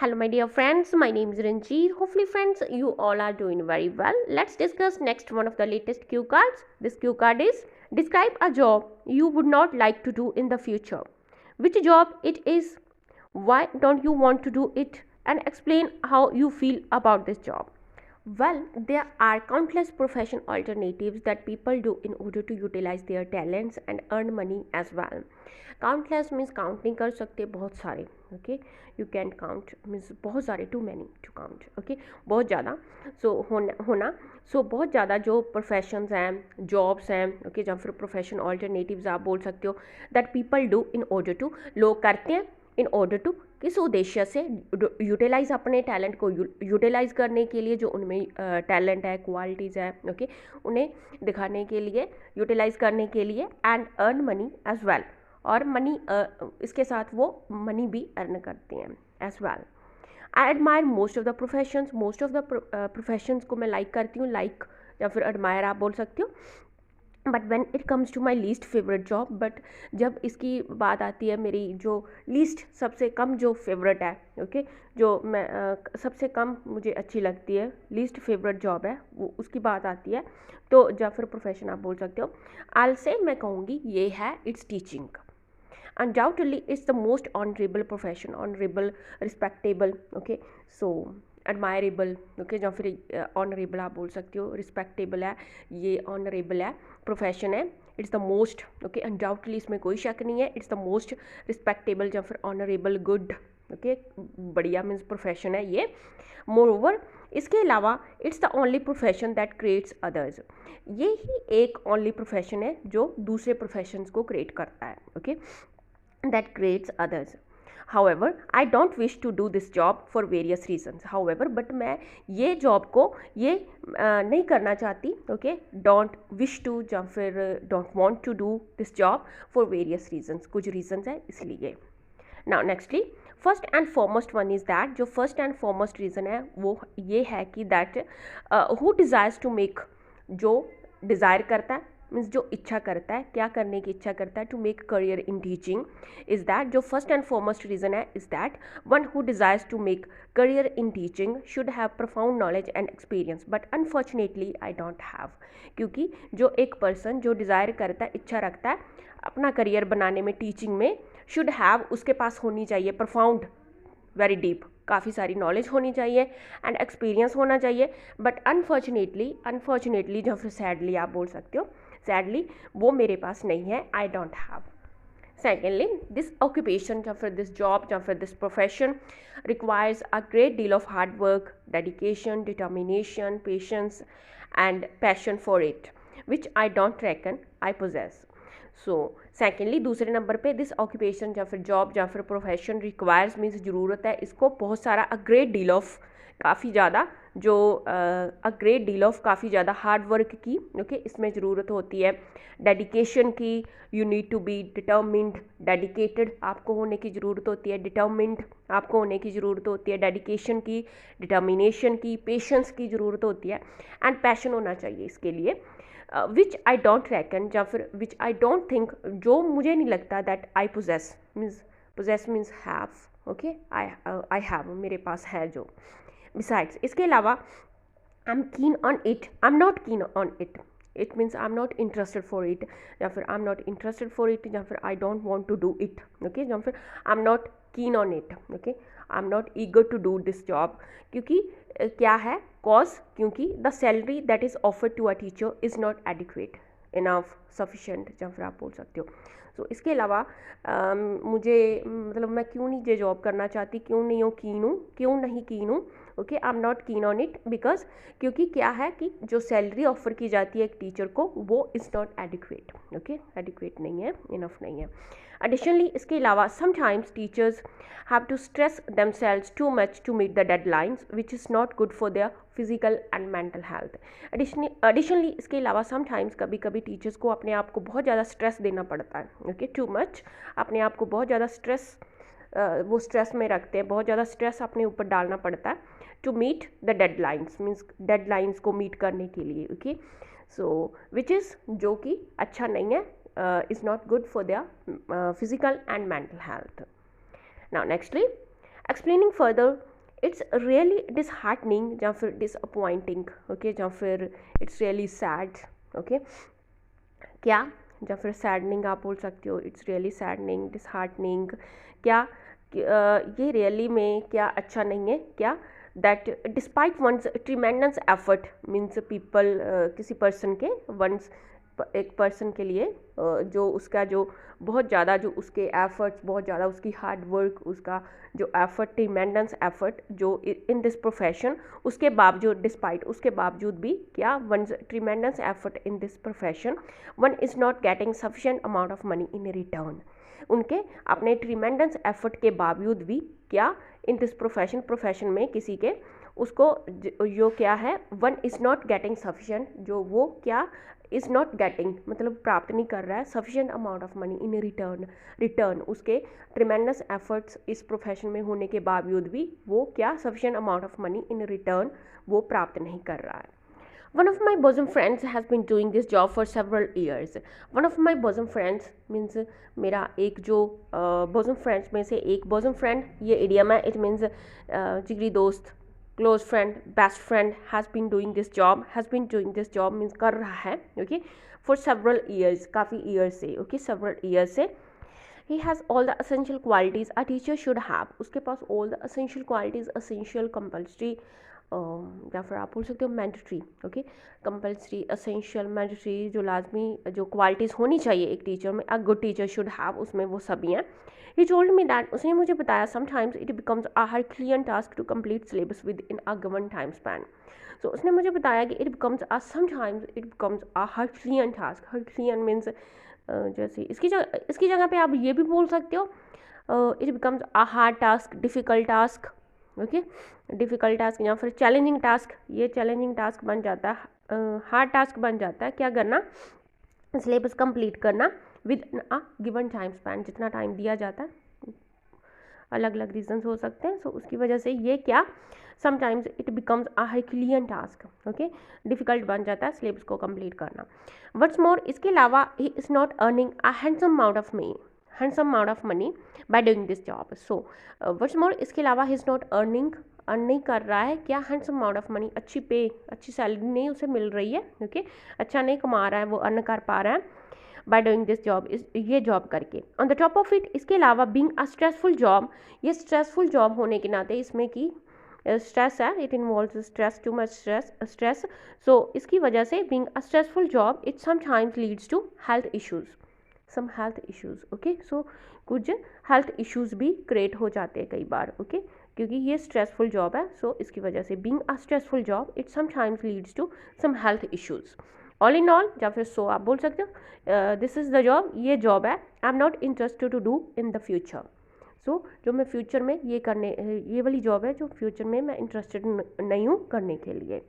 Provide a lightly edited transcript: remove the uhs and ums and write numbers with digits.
Hello, my dear friends. My name is Ranjit. Hopefully, friends, you all are doing very well. Let's discuss next one of the latest cue cards. This cue card is describe a job you would not like to do in the future. Which job it is? Why don't you want to do it? And explain how you feel about this job. Well, there are countless profession alternatives that people do in order to utilize their talents and earn money as well. Countless means count नहीं कर सकते, बहुत सारे. Okay, you can count means बहुत सारे, too many to count. Okay, बहुत ज़्यादा. So होना so बहुत ज़्यादा जो professions हैं, jobs हैं, okay, या फिर profession alternatives आप बोल सकते हो, that people do in order to, लोग करते हैं इन ऑर्डर टू, किस उद्देश्य से, यूटिलाइज अपने टैलेंट को यूटिलाइज करने के लिए, जो उनमें टैलेंट है, क्वालिटीज़ है, ओके, उन्हें दिखाने के लिए, यूटिलाइज करने के लिए, and earn money as well, और मनी इसके साथ वो मनी भी अर्न करते हैं as well. I admire most of the professions. Most of the professions को मैं लाइक करती हूँ, लाइक या फिर एडमायर आप बोल सकते हो. But when it comes to my least favourite job, but जब इसकी बात आती है मेरी जो लीस्ट, सबसे कम जो फेवरेट है, ओके, जो मैं सबसे कम मुझे अच्छी लगती है, लीस्ट फेवरेट जॉब है, वो उसकी बात आती है, तो या फिर प्रोफेशन आप बोल सकते हो, आल से मैं कहूँगी ये है, it's teaching. Undoubtedly, it's the most honorable profession, honorable, respectable, okay, so admirable, okay, या फिर honorable आप बोल सकते हो, respectable है, ये honorable है, profession है, it's the most, okay, undoubtedly इसमें कोई शक नहीं है, it's the most respectable या फिर honorable, good, okay, बढ़िया means profession है ये. Moreover, इसके अलावा it's the only profession that creates others. ये ही एक only profession है जो दूसरे professions को create करता है, okay, that creates others. However, I don't wish to do this job for various reasons. However, but मैं ये job को ये नहीं करना चाहती, okay, don't wish to या फिर don't want to do this job for various reasons. कुछ reasons है इसलिए. Now nextly, first and foremost one is that, जो first and foremost reason है वो ये है कि that who desires to make, जो desire करता है, मीन्स जो इच्छा करता है, क्या करने की इच्छा करता है, to make career in teaching, is that, जो फर्स्ट एंड फॉरमोस्ट रीज़न है, is that one who desires to make career in teaching should have profound knowledge and experience, but unfortunately I don't have. क्योंकि जो एक person जो desire करता है, इच्छा रखता है अपना करियर बनाने में टीचिंग में, शुड हैव, उसके पास होनी चाहिए प्रोफाउंड, वेरी डीप, काफ़ी सारी नॉलेज होनी चाहिए एंड एक्सपीरियंस होना चाहिए. बट अनफॉर्चुनेटली या फिर सैडली आप बोल सकते हो, सैडली वो मेरे पास नहीं है, आई don't have. Secondly, this occupation या फिर दिस जॉब या फिर this profession requires a great deal of hard work, dedication, determination, patience and passion for it, which I don't reckon I poses. So secondly, दूसरे number पे, this occupation या फिर job या फिर प्रोफेशन रिक्वायर्स मीन्स ज़रूरत है इसको बहुत सारा, अ ग्रेट डील ऑफ, काफ़ी ज़्यादा, जो अ ग्रेट डील ऑफ, काफ़ी ज़्यादा हार्ड वर्क की, ओके, इसमें ज़रूरत होती है, डेडिकेशन की, you need to be determined, dedicated आपको होने की ज़रूरत होती है, डिटर्मिन्ड आपको होने की ज़रूरत होती है, डेडिकेशन की, डिटर्मिनेशन की, पेशेंस की ज़रूरत होती है, एंड पैशन होना चाहिए इसके लिए, विच आई डोंट रेकन या फिर विच आई डोंट थिंक, जो मुझे नहीं लगता that I possess, means have, okay, I have, मेरे पास है जो. Besides, इसके अलावा I am keen on it, I am not keen on it, it means I am not interested for it, या फिर I am not interested for it, या फिर I don't want to do it, okay, या फिर I am not keen on it, okay, I am not eager to do this job. क्योंकि क्या है cause, क्योंकि the salary that is offered to a teacher is not adequate enough, sufficient, या फिर आप बोल सकते हो. तो इसके अलावा मुझे, मतलब मैं क्यों नहीं ये जॉब करना चाहती, क्यों नहीं कीन हूँ, okay, I am not keen on it, because क्योंकि क्या है कि जो सैलरी ऑफर की जाती है एक टीचर को, वो is not adequate, okay, adequate नहीं है, इनफ नहीं है. एडिशनली, इसके अलावा sometimes teachers have to stress themselves too much to meet the deadlines, which is not good for their physical and mental health. Additionally, इसके अलावा समटाइम्स, कभी कभी टीचर्स को अपने आप को बहुत ज़्यादा स्ट्रेस देना पड़ता है, ओके, टू मच, अपने आप को बहुत ज़्यादा स्ट्रेस, वो स्ट्रेस में रखते हैं, बहुत ज़्यादा स्ट्रेस अपने ऊपर डालना पड़ता है, to meet the deadlines, means deadlines को मीट करने के लिए, ओके, सो विच इज़, जो कि अच्छा नहीं है, is not good for their physical and mental health. Now nextly, explaining further, it's really disheartening या फिर डिसअपॉइंटिंग, ओके, या फिर इट्स रियली सैड, ओके, क्या, या फिर सैडनिंग आप बोल सकते हो, इट्स रियली सैडनिंग, डिसहार्टनिंग, क्या ये रियली में क्या अच्छा नहीं है, क्या, that despite one's tremendous effort, means people, किसी पर्सन के, वंस एक पर्सन के लिए जो उसका जो बहुत ज़्यादा जो उसके एफर्ट्स, बहुत ज़्यादा उसकी हार्ड वर्क, उसका जो एफर्ट, ट्रीमेंडस एफर्ट जो इन दिस प्रोफेशन, उसके बावजूद, डिस्पाइट, उसके बावजूद भी क्या, one's tremendous effort in this profession, one is not getting sufficient amount of money in return, उनके अपने ट्रीमेंडस एफर्ट के बावजूद भी क्या, इन दिस प्रोफेशन में किसी के उसको जो क्या है, one is not getting sufficient, जो वो क्या इज़ नॉट गेटिंग मतलब प्राप्त नहीं कर रहा है, sufficient amount of money in return उसके ट्रिमेंडस एफर्ट्स इस प्रोफेशन में होने के बावजूद भी वो क्या, sufficient amount of money in return वो प्राप्त नहीं कर रहा है. One of my bosom friends has been doing this job for several years. One of my bosom friends means मेरा एक जो bosom friends में से एक bosom friend, ये idiom है, it means जिगरी दोस्त, close friend, best friend has been doing this job means कर रहा है, okay, for several years, काफ़ी years से, okay, several years से. He has all the essential qualities a teacher should have. उसके पास all the essential qualities, essential, compulsory, या फिर आप बोल सकते हो mandatory, okay, compulsory, essential, mandatory, जो लाजमी जो क्वालिटीज़ होनी चाहिए एक टीचर में, a good teacher should have, उसमें वो सभी हैं. ही टोल्ड मी दैट, उसने मुझे बताया, sometimes it becomes a herculean task to complete syllabus within a given time span. So उसने मुझे बताया कि sometimes it becomes a herculean task. Herculean means जैसे इसकी जगह पे आप ये भी बोल सकते हो, it becomes a hard task, difficult task, okay, difficult task या फिर चैलेंजिंग टास्क. ये चैलेंजिंग टास्क बन जाता है, हार्ड टास्क बन जाता है, क्या करना, सिलेबस कंप्लीट करना with a given time span, जितना टाइम दिया जाता है. अलग अलग रीजंस हो सकते हैं, सो उसकी वजह से ये क्या, sometimes it becomes a herculean task, okay, difficult बन जाता है सिलेबस को कंप्लीट करना. व्हाट्स मोर, इसके अलावा he is not earning a handsome amount of money by doing this job. So what's more, इसके अलावा ही इज़ नॉट अर्न नहीं कर रहा है क्या, हैंडसम अमाउंट ऑफ मनी, अच्छी पे, अच्छी सैलरी नहीं उसे मिल रही है, ओके, अच्छा नहीं कमा रहा है, वो अर्न कर पा रहा है बाय डूइंग दिस जॉब, ये जॉब करके. On the top of it, इसके अलावा बीइंग अ स्ट्रेसफुल जॉब, ये स्ट्रेसफुल जॉब होने के नाते इसमें की स्ट्रेस है, it involves stress, too much stress. So इसकी वजह से being a stressful job, it sometimes leads to health issues, some health issues, okay. So कुछ हेल्थ इश्यूज़ भी क्रिएट हो जाते हैं कई बार, ओके, क्योंकि ये स्ट्रेसफुल जॉब है. सो इसकी वजह से being a stressful job, it sometimes leads to some health issues. All in all, या फिर सो आप बोल सकते हो, दिस इज़ द जॉब, ये जॉब है, I am not interested to do in the future. So जो मैं फ्यूचर में ये वाली जॉब है जो फ्यूचर में मैं इंटरेस्टेड नहीं हूँ करने के लिए.